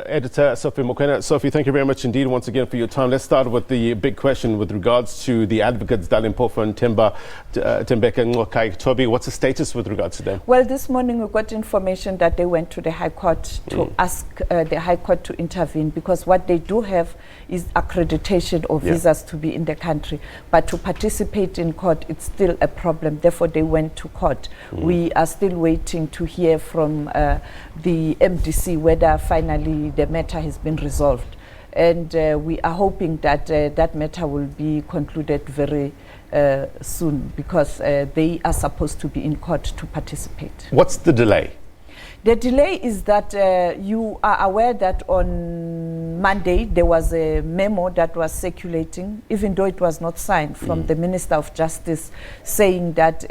Editor Sophie Mokoena. Sophie, thank you very much indeed once again for your time. Let's start with the big question with regards to the advocates Dalimpofu and Tembeka Nqokai. Toby, what's the status with regards to them? Well, this morning we got information that they went to the High Court to ask the High Court to intervene, because what they do have is accreditation or visas to be in the country. But to participate in court, it's still a problem. Therefore, they went to court. We are still waiting to hear from the MDC whether finally the matter has been resolved. And we are hoping that that matter will be concluded very soon, because they are supposed to be in court to participate. What's the delay? The delay is that you are aware that on Monday there was a memo that was circulating, even though it was not signed, from the Minister of Justice, saying that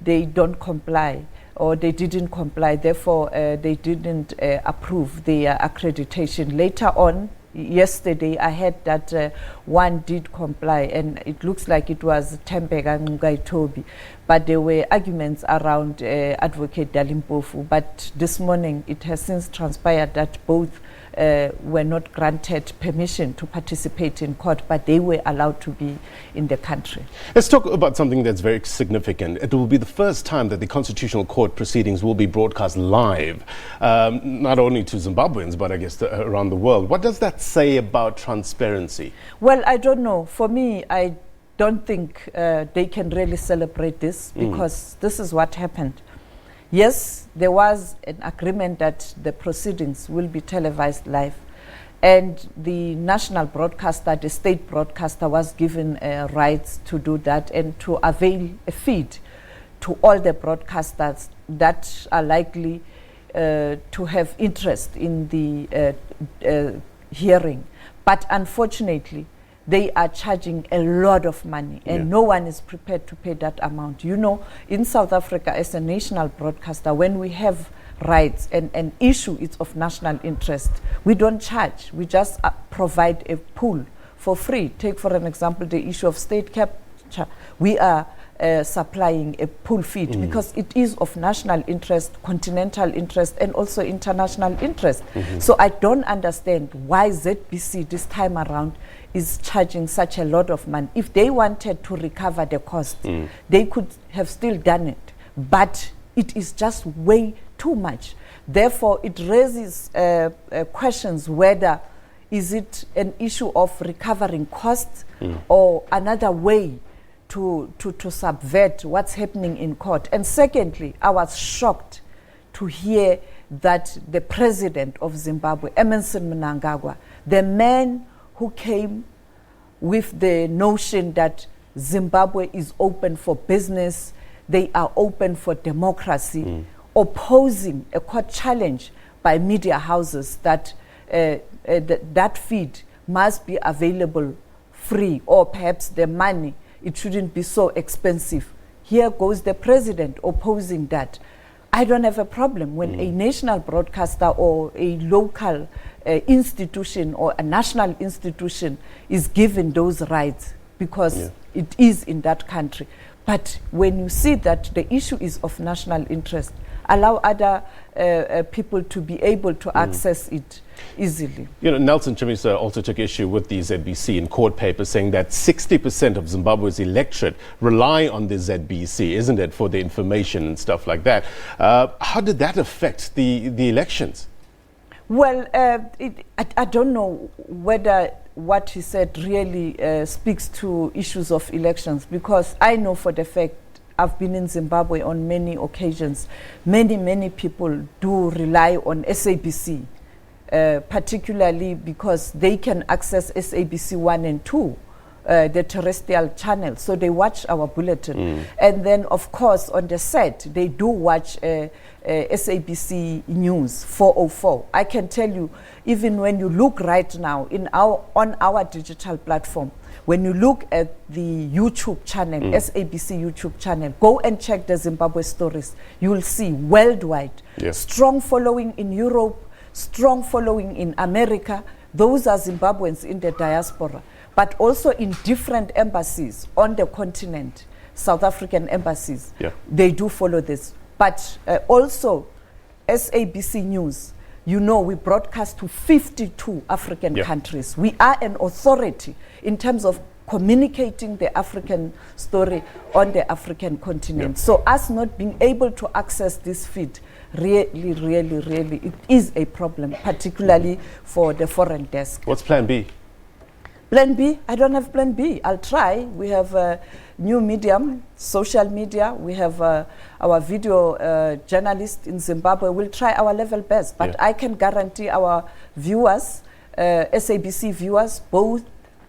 they don't comply, or they didn't comply, therefore they didn't approve their accreditation. Later on, yesterday, I heard that one did comply, and it looks like it was Tembeka Nqokai. But there were arguments around Advocate Dalimpofu. But this morning, it has since transpired that both were not granted permission to participate in court, but they were allowed to be in the country. Let's talk about something that's very significant. It will be the first time that the Constitutional Court proceedings will be broadcast live, not only to Zimbabweans, but I guess around the world. What does that say about transparency? Well, I don't know. For me, I don't think they can really celebrate this, because this is what happened. Yes, there was an agreement that the proceedings will be televised live, and the national broadcaster, the state broadcaster, was given rights to do that and to avail a feed to all the broadcasters that are likely to have interest in the hearing. But unfortunately, they are charging a lot of money, and no one is prepared to pay that amount. You know, in South Africa, as a national broadcaster, when we have rights and an issue is of national interest, we don't charge. We just provide a pool for free. Take, for an example, the issue of state capture. We are supplying a pool feed because it is of national interest, continental interest, and also international interest. So I don't understand why ZBC this time around is charging such a lot of money. If they wanted to recover the cost, they could have still done it, but it is just way too much. Therefore, it raises questions whether is it an issue of recovering costs or another way to subvert what's happening in court. And secondly, I was shocked to hear that the president of Zimbabwe, Emmerson Mnangagwa, the man who came with the notion that Zimbabwe is open for business, they are open for democracy, opposing a court challenge by media houses that that feed must be available free, or perhaps the money, it shouldn't be so expensive. Here goes the president opposing that. I don't have a problem when a national broadcaster or a local institution or a national institution is given those rights, because it is in that country. But when you see that the issue is of national interest, allow other people to be able to access it easily. You know, Nelson Chamisa also took issue with the ZBC in court papers, saying that 60% of Zimbabwe's electorate rely on the ZBC, isn't it, for the information and stuff like that. How did that affect the elections? Well, I don't know whether what he said really speaks to issues of elections, because I know for the fact I've been in Zimbabwe on many occasions. Many people do rely on SABC, particularly because they can access SABC 1 and 2, the terrestrial channel, so they watch our bulletin. And then, of course, on the set, they do watch SABC News 404. I can tell you, even when you look right now on our digital platform, when you look at the YouTube channel, SABC YouTube channel, go and check the Zimbabwe stories. You will see worldwide, strong following in Europe, strong following in America. Those are Zimbabweans in the diaspora, but also in different embassies on the continent, South African embassies. They do follow this. But also SABC News, you know, we broadcast to 52 African countries. We are an authority in terms of communicating the African story on the African continent. So us not being able to access this feed, really, it is a problem, particularly for the foreign desk. What's plan B? Plan B? I don't have plan B. I'll try. We have a new medium, social media. We have our video journalist in Zimbabwe. We'll try our level best. But I can guarantee our viewers, SABC viewers, both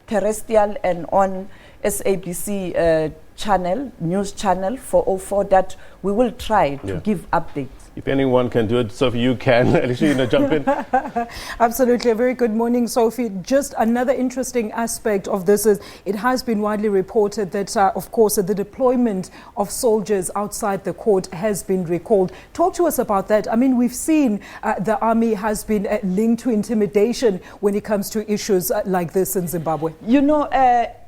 terrestrial and on SABC channel, news channel 404, that we will try to give updates. If anyone can do it, Sophie, you can. Alicia, you know, jump in. Absolutely. A very good morning, Sophie. Just another interesting aspect of this is it has been widely reported that, of course, the deployment of soldiers outside the court has been recalled. Talk to us about that. I mean, we've seen the army has been linked to intimidation when it comes to issues like this in Zimbabwe. You know,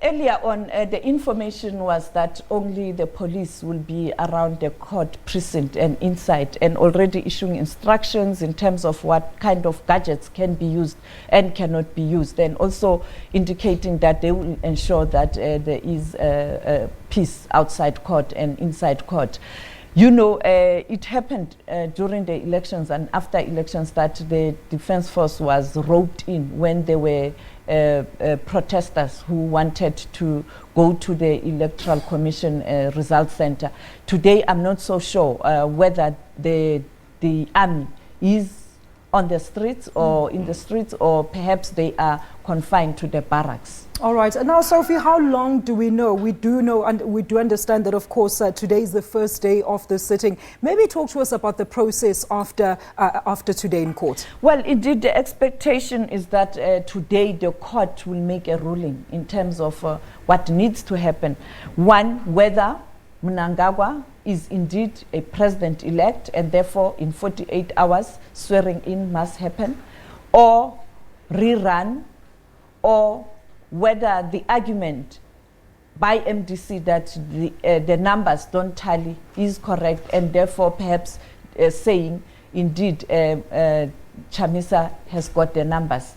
earlier on, the information was that only the police will be around the court precinct and inside, and already issuing instructions in terms of what kind of gadgets can be used and cannot be used, and also indicating that they will ensure that there is peace outside court and inside court. You know, it happened during the elections and after elections that the defense force was roped in when there were protesters who wanted to go to the Electoral Commission Results Center. Today, I'm not so sure whether the army is on the streets or in the streets, or perhaps they are confined to the barracks. All right. And now, Sophie, how long do we know? We do know, and we do understand that, of course, today is the first day of the sitting. Maybe talk to us about the process after today in court. Well, indeed, the expectation is that today the court will make a ruling in terms of what needs to happen. One, whether Mnangagwa is indeed a president-elect, and therefore in 48 hours swearing in must happen, or rerun, or whether the argument by MDC that the numbers don't tally is correct, and therefore perhaps saying indeed Chamisa has got the numbers.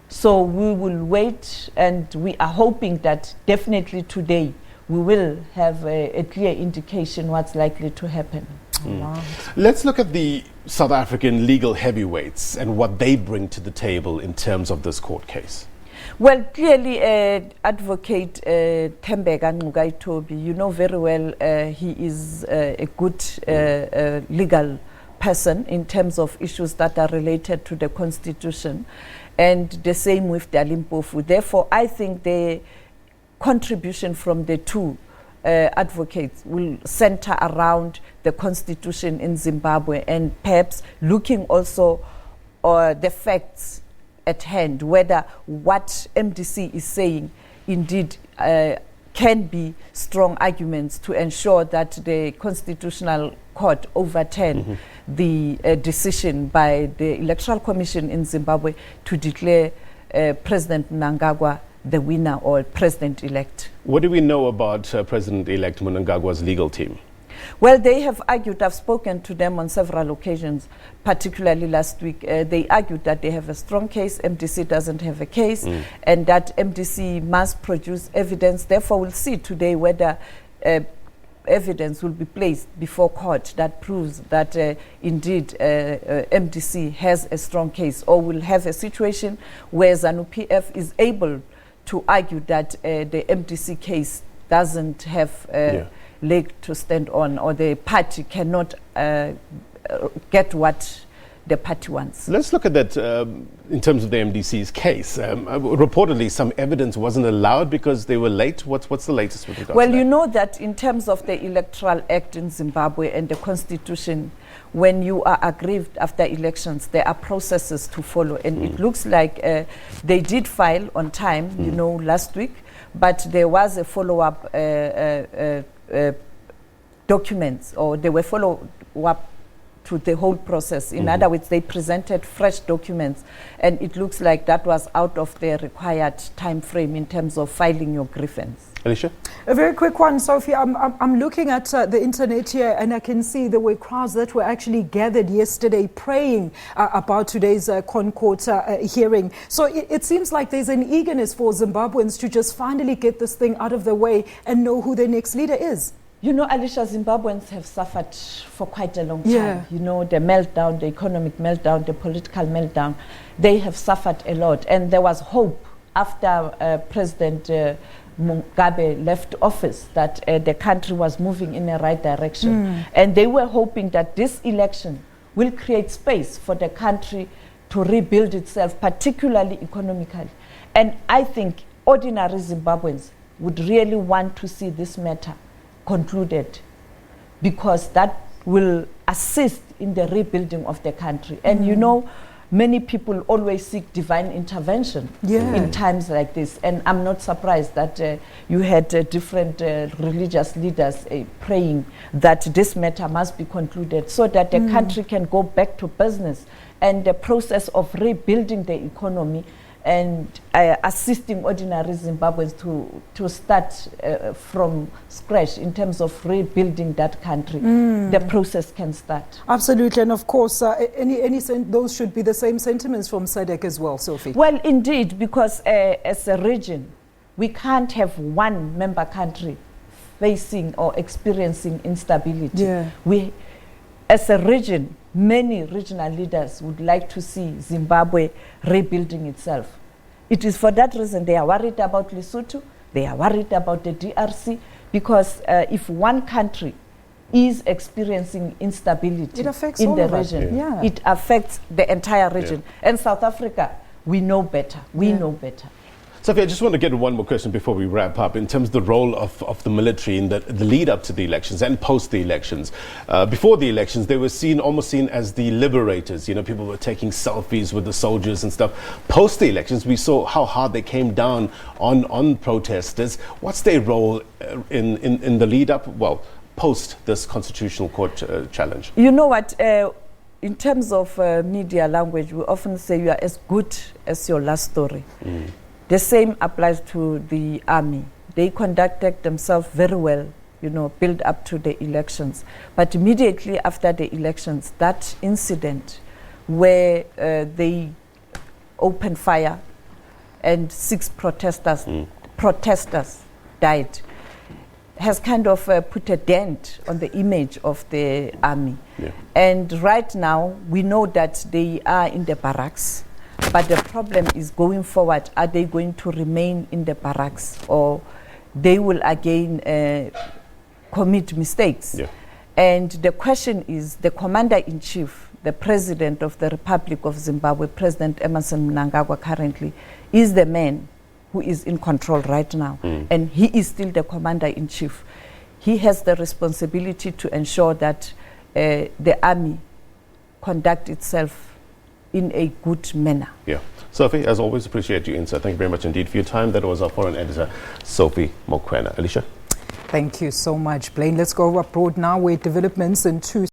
So we will wait, and we are hoping that definitely today we will have a clear indication what's likely to happen. Wow. Let's look at the South African legal heavyweights and what they bring to the table in terms of this court case. Well, clearly, Advocate Thembeka Ncukaitobi, you know very well, he is a good legal person in terms of issues that are related to the Constitution, and the same with Dalimpofu. Therefore, I think the contribution from the two advocates will center around the Constitution in Zimbabwe, and perhaps looking also the facts at hand, whether what MDC is saying indeed can be strong arguments to ensure that the Constitutional Court overturn the decision by the Electoral Commission in Zimbabwe to declare President Mnangagwa the winner or president-elect. What do we know about President-elect Mnangagwa's legal team? Well, they have argued, I've spoken to them on several occasions, particularly last week. They argued that they have a strong case, MDC doesn't have a case, and that MDC must produce evidence. Therefore, we'll see today whether evidence will be placed before court that proves that indeed MDC has a strong case, or will have a situation where ZANU-PF is able to argue that the MDC case doesn't have leg to stand on, or the party cannot get what the party wants. Let's look at that in terms of the MDC's case. Reportedly, some evidence wasn't allowed because they were late. What's the latest with regard to that? Well, you know that in terms of the Electoral Act in Zimbabwe and the Constitution, when you are aggrieved after elections, there are processes to follow. And it looks like they did file on time, you know, last week, but there was a follow-up documents, or they were follow-up to the whole process. In other words, they presented fresh documents, and it looks like that was out of their required time frame in terms of filing your grievance. Alicia? A very quick one, Sophie. I'm looking at the internet here, and I can see there were crowds that were actually gathered yesterday praying about today's Concourt hearing. So it seems like there's an eagerness for Zimbabweans to just finally get this thing out of the way and know who their next leader is. You know, Alicia, Zimbabweans have suffered for quite a long time. Yeah. You know, the meltdown, the economic meltdown, the political meltdown, they have suffered a lot. And there was hope after President Mugabe left office that the country was moving in the right direction. And they were hoping that this election will create space for the country to rebuild itself, particularly economically. And I think ordinary Zimbabweans would really want to see this matter concluded, because that will assist in the rebuilding of the country. And you know, many people always seek divine intervention in times like this. And I'm not surprised that you had different religious leaders praying that this matter must be concluded so that the country can go back to business and the process of rebuilding the economy and assisting ordinary Zimbabweans to start from scratch in terms of rebuilding that country. The process can start. Absolutely, and of course, those should be the same sentiments from SADC as well, Sophie. Well, indeed, because as a region, we can't have one member country facing or experiencing instability. We, as a region, many regional leaders would like to see Zimbabwe rebuilding itself. It is for that reason they are worried about Lesotho, they are worried about the DRC, because if one country is experiencing instability in the region, it affects the entire region. And South Africa, we know better. We know better. Sophie, I just want to get one more question before we wrap up in terms of the role of the military in the lead up to the elections and post the elections. Before the elections, they were almost seen as the liberators. You know, people were taking selfies with the soldiers and stuff. Post the elections, we saw how hard they came down on protesters. What's their role in the lead up, well, post this Constitutional Court challenge? You know what? In terms of media language, we often say you are as good as your last story. The same applies to the army. They conducted themselves very well, you know, build up to the elections. But immediately after the elections, that incident where they opened fire and 6 protesters died has kind of put a dent on the image of the army. And right now, we know that they are in the barracks. But the problem is going forward, are they going to remain in the barracks or they will again commit mistakes? And the question is, the commander-in-chief, the president of the Republic of Zimbabwe, President Emmerson Mnangagwa currently, is the man who is in control right now. And he is still the commander-in-chief. He has the responsibility to ensure that the army conduct itself in a good manner. Sophie, as always, appreciate your insight. Thank you very much indeed for your time. That was our foreign editor, Sophie Mokoena. Alicia? Thank you so much, Blaine. Let's go abroad now, where developments in 2